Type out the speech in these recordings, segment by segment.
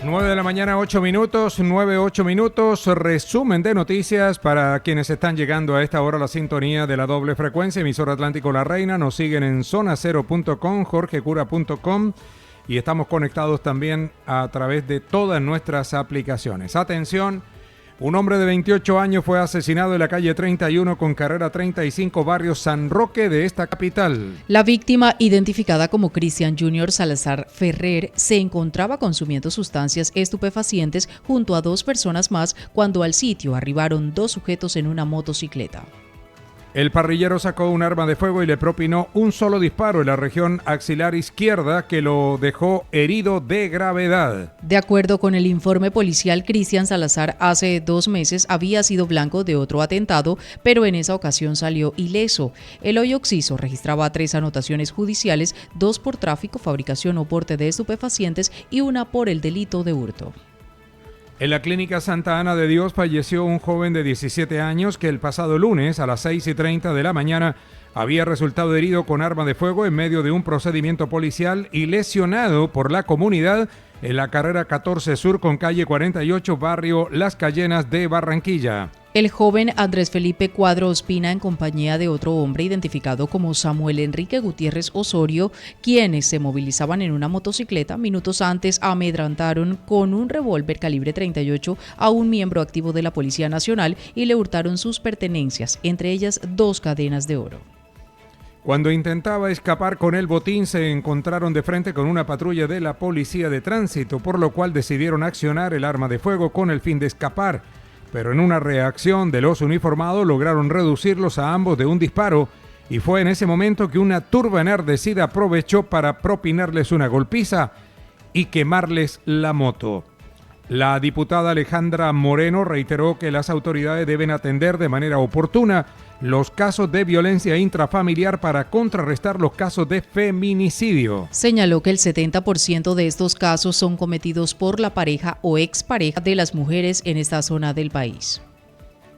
9 de la mañana, 8 minutos, 8 minutos, resumen de noticias para quienes están llegando a esta hora a la sintonía de la doble frecuencia, emisora Atlántico La Reina, nos siguen en zonacero.com, jorgecura.com y estamos conectados también a través de todas nuestras aplicaciones. Atención, un hombre de 28 años fue asesinado en la calle 31 con carrera 35, barrio San Roque de esta capital. La víctima, identificada como Cristian Junior Salazar Ferrer, se encontraba consumiendo sustancias estupefacientes junto a 2 personas más cuando al sitio arribaron 2 sujetos en una motocicleta. El parrillero sacó un arma de fuego y le propinó un solo disparo en la región axilar izquierda que lo dejó herido de gravedad. De acuerdo con el informe policial, Cristian Salazar hace 2 meses había sido blanco de otro atentado, pero en esa ocasión salió ileso. El hoy occiso registraba 3 anotaciones judiciales, 2 por tráfico, fabricación o porte de estupefacientes y 1 por el delito de hurto. En la clínica Santa Ana de Dios falleció un joven de 17 años que el pasado lunes a las 6:30 de la mañana había resultado herido con arma de fuego en medio de un procedimiento policial y lesionado por la comunidad en la carrera 14 Sur con calle 48, barrio Las Cayenas de Barranquilla. El joven Andrés Felipe Cuadro Ospina, en compañía de otro hombre identificado como Samuel Enrique Gutiérrez Osorio, quienes se movilizaban en una motocicleta, minutos antes amedrantaron con un revólver calibre 38 a un miembro activo de la Policía Nacional y le hurtaron sus pertenencias, entre ellas 2 cadenas de oro. Cuando intentaba escapar con el botín, se encontraron de frente con una patrulla de la Policía de Tránsito, por lo cual decidieron accionar el arma de fuego con el fin de escapar. Pero en una reacción de los uniformados lograron reducirlos a ambos de un disparo y fue en ese momento que una turba enardecida aprovechó para propinarles una golpiza y quemarles la moto. La diputada Alejandra Moreno reiteró que las autoridades deben atender de manera oportuna los casos de violencia intrafamiliar para contrarrestar los casos de feminicidio. Señaló que el 70% de estos casos son cometidos por la pareja o expareja de las mujeres en esta zona del país.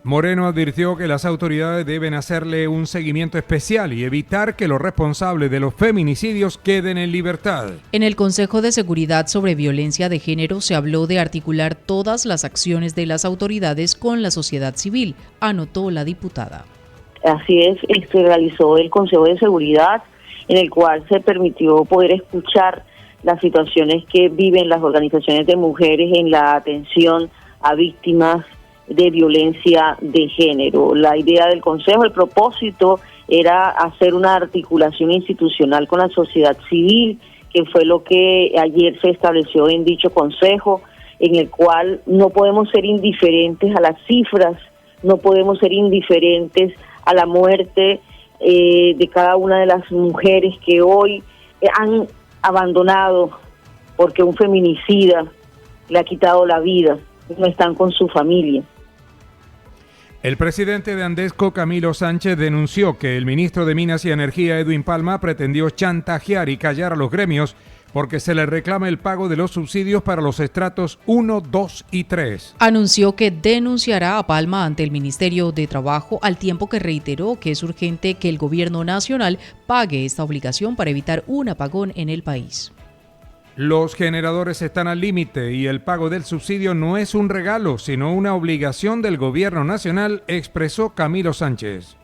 Moreno advirtió que las autoridades deben hacerle un seguimiento especial y evitar que los responsables de los feminicidios queden en libertad. En el Consejo de Seguridad sobre Violencia de Género se habló de articular todas las acciones de las autoridades con la sociedad civil, anotó la diputada. Así es, se realizó el Consejo de Seguridad, en el cual se permitió poder escuchar las situaciones que viven las organizaciones de mujeres en la atención a víctimas de violencia de género. La idea del Consejo, el propósito era hacer una articulación institucional con la sociedad civil, que fue lo que ayer se estableció en dicho Consejo, en el cual no podemos ser indiferentes a las cifras, no podemos ser indiferentes a la muerte de cada una de las mujeres que hoy han abandonado porque un feminicida le ha quitado la vida, no están con su familia. El presidente de Andesco, Camilo Sánchez, denunció que el ministro de Minas y Energía, Edwin Palma, pretendió chantajear y callar a los gremios porque se le reclama el pago de los subsidios para los estratos 1, 2 y 3. Anunció que denunciará a Palma ante el Ministerio de Trabajo, al tiempo que reiteró que es urgente que el gobierno nacional pague esta obligación para evitar un apagón en el país. Los generadores están al límite y el pago del subsidio no es un regalo, sino una obligación del gobierno nacional, expresó Camilo Sánchez.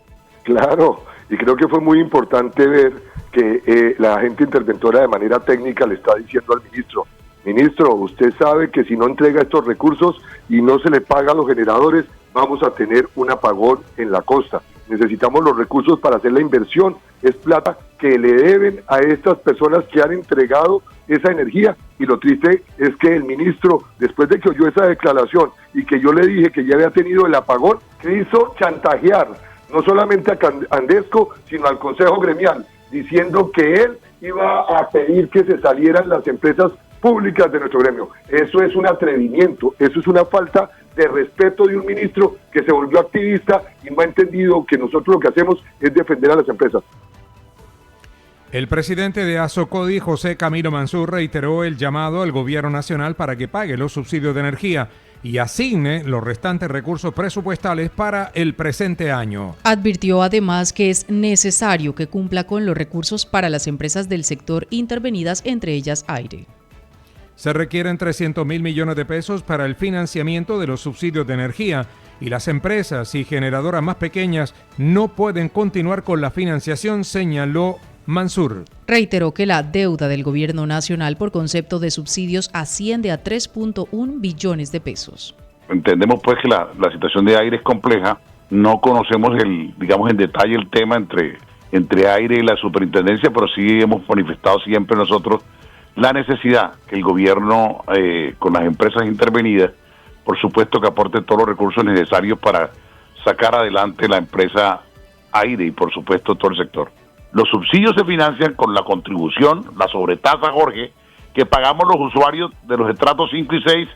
Claro, y creo que fue muy importante ver que la agente interventora de manera técnica le está diciendo al ministro, usted sabe que si no entrega estos recursos y no se le paga a los generadores, vamos a tener un apagón en la costa. Necesitamos los recursos para hacer la inversión, es plata que le deben a estas personas que han entregado esa energía, y lo triste es que el ministro, después de que oyó esa declaración y que yo le dije que ya había tenido el apagón, quiso chantajear no solamente a Andesco, sino al Consejo Gremial, diciendo que él iba a pedir que se salieran las empresas públicas de nuestro gremio. Eso es un atrevimiento, eso es una falta de respeto de un ministro que se volvió activista y no ha entendido que nosotros lo que hacemos es defender a las empresas. El presidente de Asocodi, José Camilo Mansur, reiteró el llamado al gobierno nacional para que pague los subsidios de energía y asigne los restantes recursos presupuestales para el presente año. Advirtió además que es necesario que cumpla con los recursos para las empresas del sector intervenidas, entre ellas Aire. Se requieren 300.000 millones de pesos para el financiamiento de los subsidios de energía y las empresas y generadoras más pequeñas no pueden continuar con la financiación, señaló Mansur. Reiteró que la deuda del gobierno nacional por concepto de subsidios asciende a 3.1 billones de pesos. Entendemos pues que la situación de Aire es compleja, no conocemos en detalle el tema entre Aire y la superintendencia, pero sí hemos manifestado siempre nosotros la necesidad que el gobierno con las empresas intervenidas, por supuesto que aporte todos los recursos necesarios para sacar adelante la empresa Aire y por supuesto todo el sector. Los subsidios se financian con la contribución, la sobretasa, Jorge, que pagamos los usuarios de los estratos 5 y 6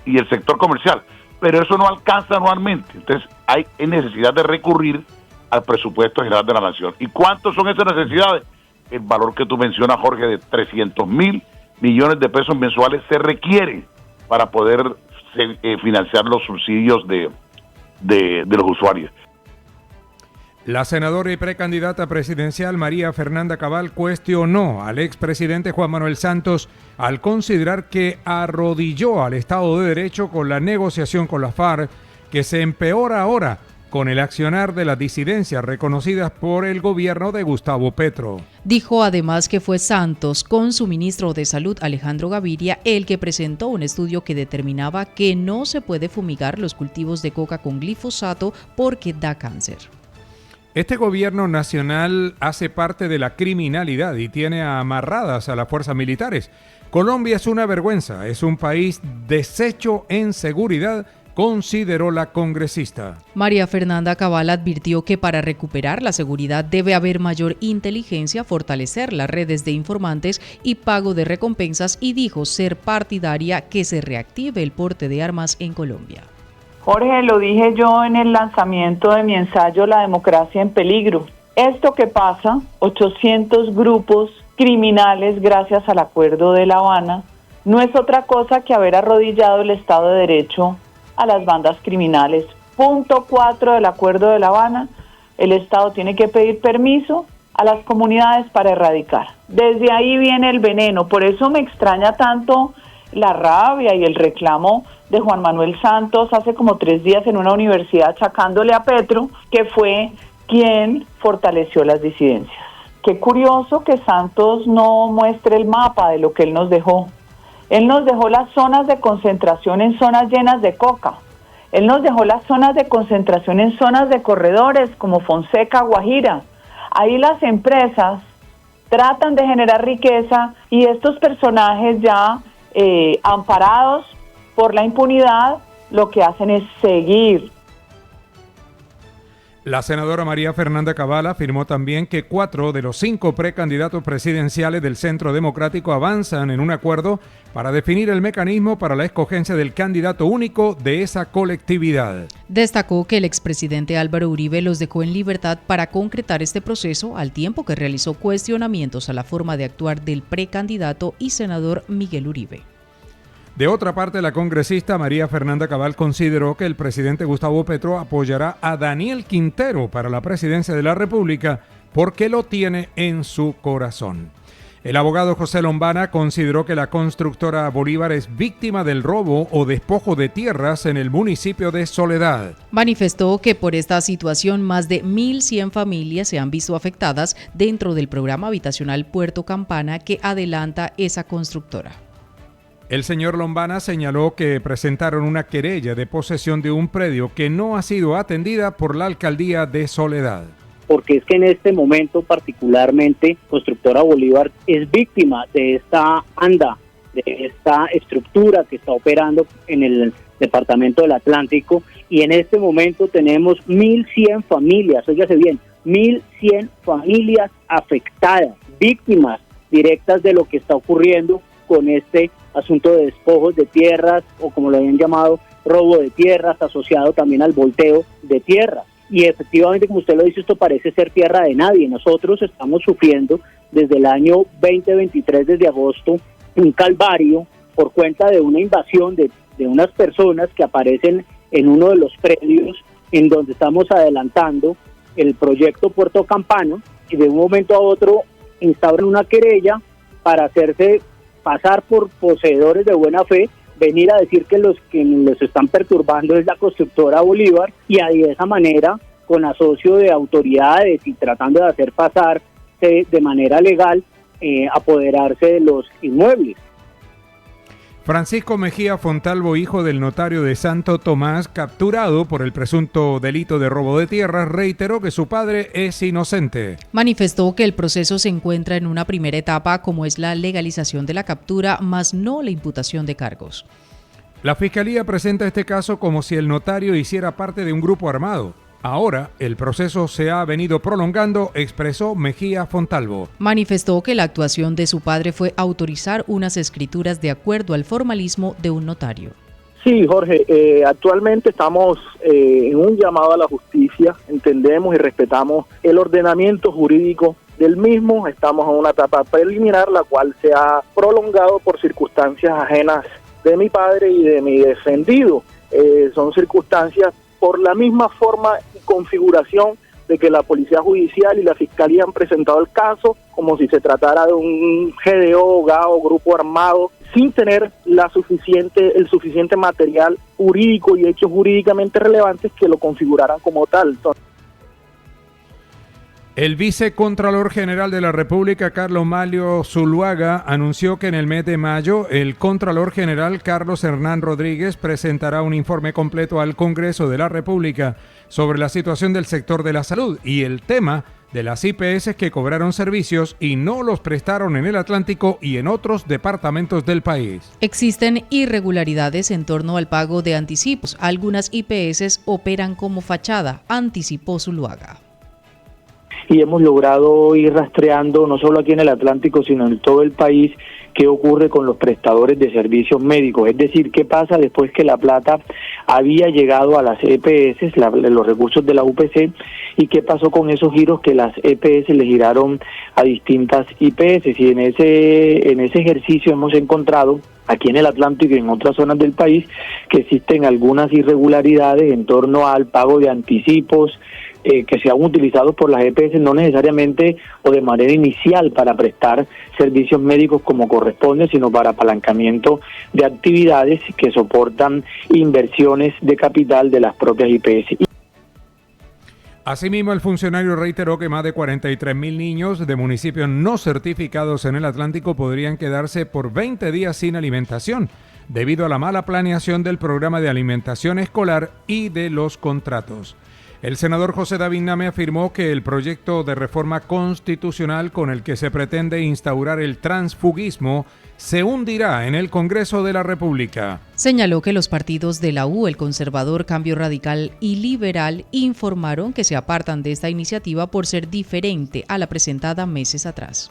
y el sector comercial, pero eso no alcanza anualmente, entonces hay necesidad de recurrir al presupuesto general de la nación. ¿Y cuántos son esas necesidades? El valor que tú mencionas, Jorge, de 300.000 millones de pesos mensuales se requiere para poder financiar los subsidios de los usuarios. La senadora y precandidata presidencial María Fernanda Cabal cuestionó al expresidente Juan Manuel Santos al considerar que arrodilló al Estado de Derecho con la negociación con la FARC, que se empeora ahora con el accionar de las disidencias reconocidas por el gobierno de Gustavo Petro. Dijo además que fue Santos, con su ministro de Salud Alejandro Gaviria, el que presentó un estudio que determinaba que no se puede fumigar los cultivos de coca con glifosato porque da cáncer. Este gobierno nacional hace parte de la criminalidad y tiene amarradas a las fuerzas militares. Colombia es una vergüenza, es un país deshecho en seguridad, consideró la congresista. María Fernanda Cabal advirtió que para recuperar la seguridad debe haber mayor inteligencia, fortalecer las redes de informantes y pago de recompensas, y dijo ser partidaria que se reactive el porte de armas en Colombia. Jorge, lo dije yo en el lanzamiento de mi ensayo La democracia en peligro. Esto que pasa, 800 grupos criminales gracias al Acuerdo de La Habana, no es otra cosa que haber arrodillado el Estado de Derecho a las bandas criminales. Punto 4 del Acuerdo de La Habana, el Estado tiene que pedir permiso a las comunidades para erradicar. Desde ahí viene el veneno, por eso me extraña tanto la rabia y el reclamo de Juan Manuel Santos hace como 3 días en una universidad achacándole a Petro, que fue quien fortaleció las disidencias. Qué curioso que Santos no muestre el mapa de lo que él nos dejó. Él nos dejó las zonas de concentración en zonas llenas de coca. Él nos dejó las zonas de concentración en zonas de corredores como Fonseca, Guajira. Ahí las empresas tratan de generar riqueza y estos personajes ya amparados por la impunidad, lo que hacen es seguir. La senadora María Fernanda Cabal afirmó también que 4 de los 5 precandidatos presidenciales del Centro Democrático avanzan en un acuerdo para definir el mecanismo para la escogencia del candidato único de esa colectividad. Destacó que el expresidente Álvaro Uribe los dejó en libertad para concretar este proceso, al tiempo que realizó cuestionamientos a la forma de actuar del precandidato y senador Miguel Uribe. De otra parte, la congresista María Fernanda Cabal consideró que el presidente Gustavo Petro apoyará a Daniel Quintero para la presidencia de la República porque lo tiene en su corazón. El abogado José Lombana consideró que la constructora Bolívar es víctima del robo o despojo de tierras en el municipio de Soledad. Manifestó que por esta situación más de 1.100 familias se han visto afectadas dentro del programa habitacional Puerto Campana que adelanta esa constructora. El señor Lombana señaló que presentaron una querella de posesión de un predio que no ha sido atendida por la alcaldía de Soledad. Porque es que en este momento particularmente Constructora Bolívar es víctima de esta anda, de esta estructura que está operando en el departamento del Atlántico, y en este momento tenemos 1.100 familias, óigase bien, 1.100 familias afectadas, víctimas directas de lo que está ocurriendo con este asunto de despojos de tierras, o como lo habían llamado, robo de tierras, asociado también al volteo de tierras. Y efectivamente, como usted lo dice, esto parece ser tierra de nadie. Nosotros estamos sufriendo desde el año 2023, desde agosto, un calvario por cuenta de una invasión de unas personas que aparecen en uno de los predios en donde estamos adelantando el proyecto Puerto Campana, y de un momento a otro instauran una querella para pasar por poseedores de buena fe, venir a decir que los están perturbando es la constructora Bolívar, y de esa manera, con asocio de autoridades y tratando de hacer pasar de manera legal, apoderarse de los inmuebles. Francisco Mejía Fontalvo, hijo del notario de Santo Tomás, capturado por el presunto delito de robo de tierras, reiteró que su padre es inocente. Manifestó que el proceso se encuentra en una primera etapa, como es la legalización de la captura, más no la imputación de cargos. La Fiscalía presenta este caso como si el notario hiciera parte de un grupo armado. Ahora, el proceso se ha venido prolongando, expresó Mejía Fontalvo. Manifestó que la actuación de su padre fue autorizar unas escrituras de acuerdo al formalismo de un notario. Sí, Jorge, actualmente estamos en un llamado a la justicia, entendemos y respetamos el ordenamiento jurídico del mismo, estamos en una etapa preliminar, la cual se ha prolongado por circunstancias ajenas de mi padre y de mi defendido. Son circunstancias por la misma forma y configuración de que la Policía Judicial y la Fiscalía han presentado el caso como si se tratara de un GDO, GAO, grupo armado, sin tener el suficiente material jurídico y hechos jurídicamente relevantes que lo configuraran como tal. El vicecontralor general de la República, Carlos Mario Zuluaga, anunció que en el mes de mayo el Contralor General Carlos Hernán Rodríguez presentará un informe completo al Congreso de la República sobre la situación del sector de la salud y el tema de las IPS que cobraron servicios y no los prestaron en el Atlántico y en otros departamentos del país. Existen irregularidades en torno al pago de anticipos. Algunas IPS operan como fachada, anticipó Zuluaga. Y hemos logrado ir rastreando, no solo aquí en el Atlántico, sino en todo el país, qué ocurre con los prestadores de servicios médicos. Es decir, qué pasa después que la plata había llegado a las EPS, los recursos de la UPC, y qué pasó con esos giros que las EPS le giraron a distintas IPS. Y en ese ejercicio hemos encontrado, aquí en el Atlántico y en otras zonas del país, que existen algunas irregularidades en torno al pago de anticipos, que se han utilizado por las EPS no necesariamente o de manera inicial para prestar servicios médicos como corresponde, sino para apalancamiento de actividades que soportan inversiones de capital de las propias IPS. Asimismo, el funcionario reiteró que más de 43,000 niños de municipios no certificados en el Atlántico podrían quedarse por 20 días sin alimentación, debido a la mala planeación del programa de alimentación escolar y de los contratos. El senador José David Name afirmó que el proyecto de reforma constitucional con el que se pretende instaurar el transfugismo se hundirá en el Congreso de la República. Señaló que los partidos de la U, el Conservador, Cambio Radical y Liberal, informaron que se apartan de esta iniciativa por ser diferente a la presentada meses atrás.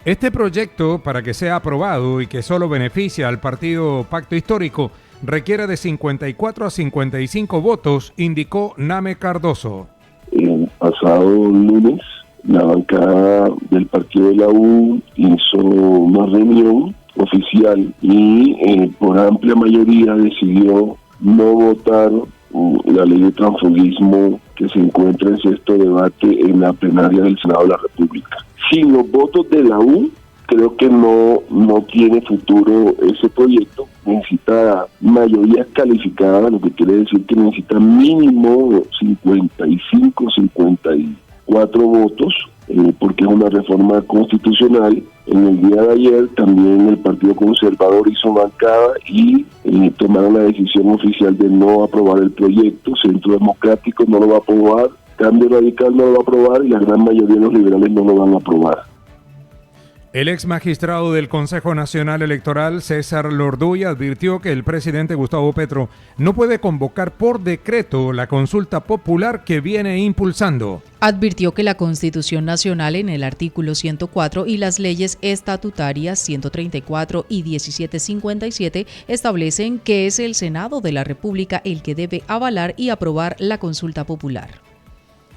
Este proyecto, para que sea aprobado y que solo beneficia al partido Pacto Histórico, requiere de 54 a 55 votos, indicó Name Cardoso. El pasado lunes, la bancada del partido de la U hizo una reunión oficial y por amplia mayoría decidió no votar la ley de transfugismo que se encuentra en sexto debate en la plenaria del Senado de la República. Sin los votos de la U, creo que no tiene futuro ese proyecto. Necesita mayoría calificada, lo que quiere decir que necesita mínimo 55, 54 votos, porque es una reforma constitucional. En el día de ayer también el Partido Conservador hizo bancada y tomaron la decisión oficial de no aprobar el proyecto. Centro Democrático no lo va a aprobar, Cambio Radical no lo va a aprobar y la gran mayoría de los liberales no lo van a aprobar. El ex magistrado del Consejo Nacional Electoral, César Lorduy, advirtió que el presidente Gustavo Petro no puede convocar por decreto la consulta popular que viene impulsando. Advirtió que la Constitución Nacional en el artículo 104 y las leyes estatutarias 134 y 1757 establecen que es el Senado de la República el que debe avalar y aprobar la consulta popular.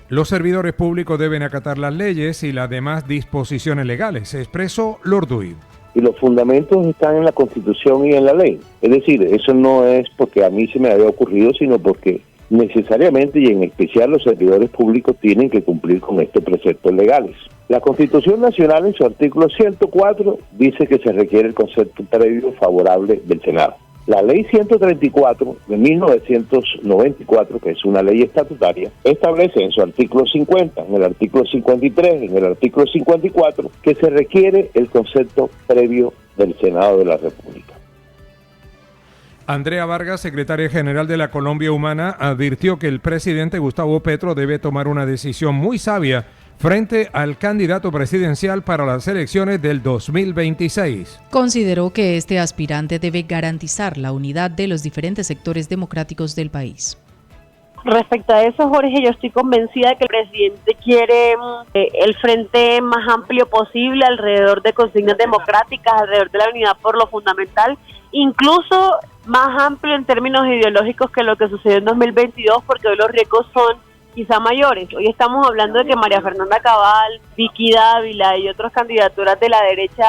Los servidores públicos deben acatar las leyes y las demás disposiciones legales, expresó Lorduy. Y los fundamentos están en la Constitución y en la ley. Es decir, eso no es porque a mí se me había ocurrido, sino porque necesariamente y en especial los servidores públicos tienen que cumplir con estos preceptos legales. La Constitución Nacional en su artículo 104 dice que se requiere el concepto previo favorable del Senado. La Ley 134 de 1994, que es una ley estatutaria, establece en su artículo 50, en el artículo 53, en el artículo 54, que se requiere el concepto previo del Senado de la República. Andrea Vargas, secretaria general de la Colombia Humana, advirtió que el presidente Gustavo Petro debe tomar una decisión muy sabia frente al candidato presidencial para las elecciones del 2026. Consideró que este aspirante debe garantizar la unidad de los diferentes sectores democráticos del país. Respecto a eso, Jorge, yo estoy convencida de que el presidente quiere el frente más amplio posible alrededor de consignas democráticas, alrededor de la unidad por lo fundamental, incluso más amplio en términos ideológicos que lo que sucedió en 2022, porque hoy los riesgos son quizá mayores. Hoy estamos hablando de que María Fernanda Cabal, Vicky Dávila y otras candidaturas de la derecha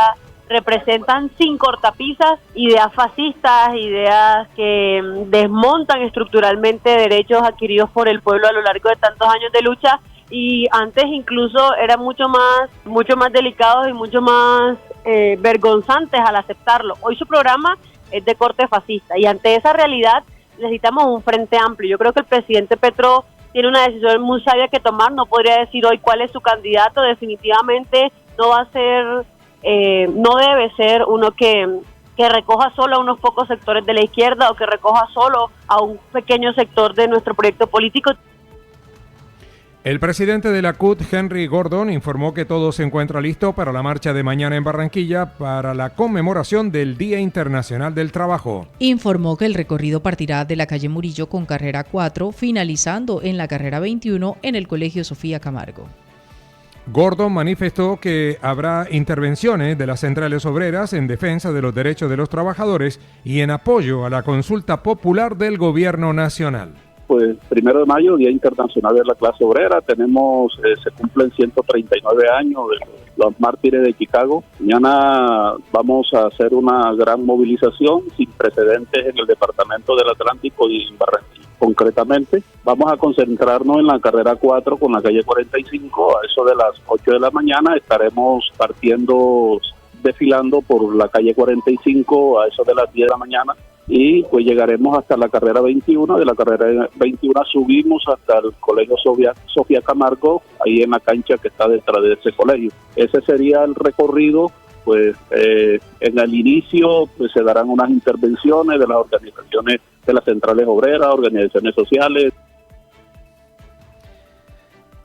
representan sin cortapisas ideas fascistas, ideas que desmontan estructuralmente derechos adquiridos por el pueblo a lo largo de tantos años de lucha, y antes incluso eran mucho más delicados y mucho más vergonzantes al aceptarlo. Hoy su programa es de corte fascista y ante esa realidad necesitamos un frente amplio. Yo creo que el presidente Petro tiene una decisión muy sabia que tomar. No podría decir hoy cuál es su candidato. Definitivamente no va a ser, no debe ser uno que recoja solo a unos pocos sectores de la izquierda o que recoja solo a un pequeño sector de nuestro proyecto político. El presidente de la CUT, Henry Gordon, informó que todo se encuentra listo para la marcha de mañana en Barranquilla para la conmemoración del Día Internacional del Trabajo. Informó que el recorrido partirá de la calle Murillo con carrera 4, finalizando en la carrera 21 en el Colegio Sofía Camargo. Gordon manifestó que habrá intervenciones de las centrales obreras en defensa de los derechos de los trabajadores y en apoyo a la consulta popular del gobierno nacional. Pues 1 de mayo, Día Internacional de la Clase Obrera, se cumplen 139 años de los mártires de Chicago. Mañana vamos a hacer una gran movilización sin precedentes en el departamento del Atlántico y en Barranquilla. Concretamente, vamos a concentrarnos en la carrera 4 con la calle 45. A eso de las 8 de la mañana estaremos desfilando por la calle 45 a eso de las 10 de la mañana. Y pues llegaremos hasta la carrera 21, de la carrera 21 subimos hasta el Colegio Sofía Camargo, ahí en la cancha que está detrás de ese colegio. Ese sería el recorrido. Pues en el inicio pues se darán unas intervenciones de las organizaciones de las centrales obreras, organizaciones sociales.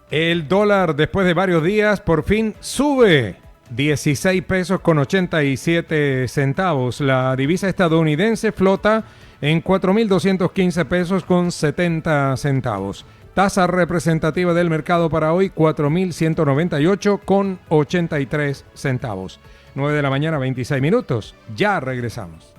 El dólar, después de varios días, por fin sube. 16 pesos con 87 centavos. La divisa estadounidense flota en 4.215 pesos con 70 centavos. Tasa representativa del mercado para hoy, 4.198 con 83 centavos. 9 de la mañana, 26 minutos. Ya regresamos.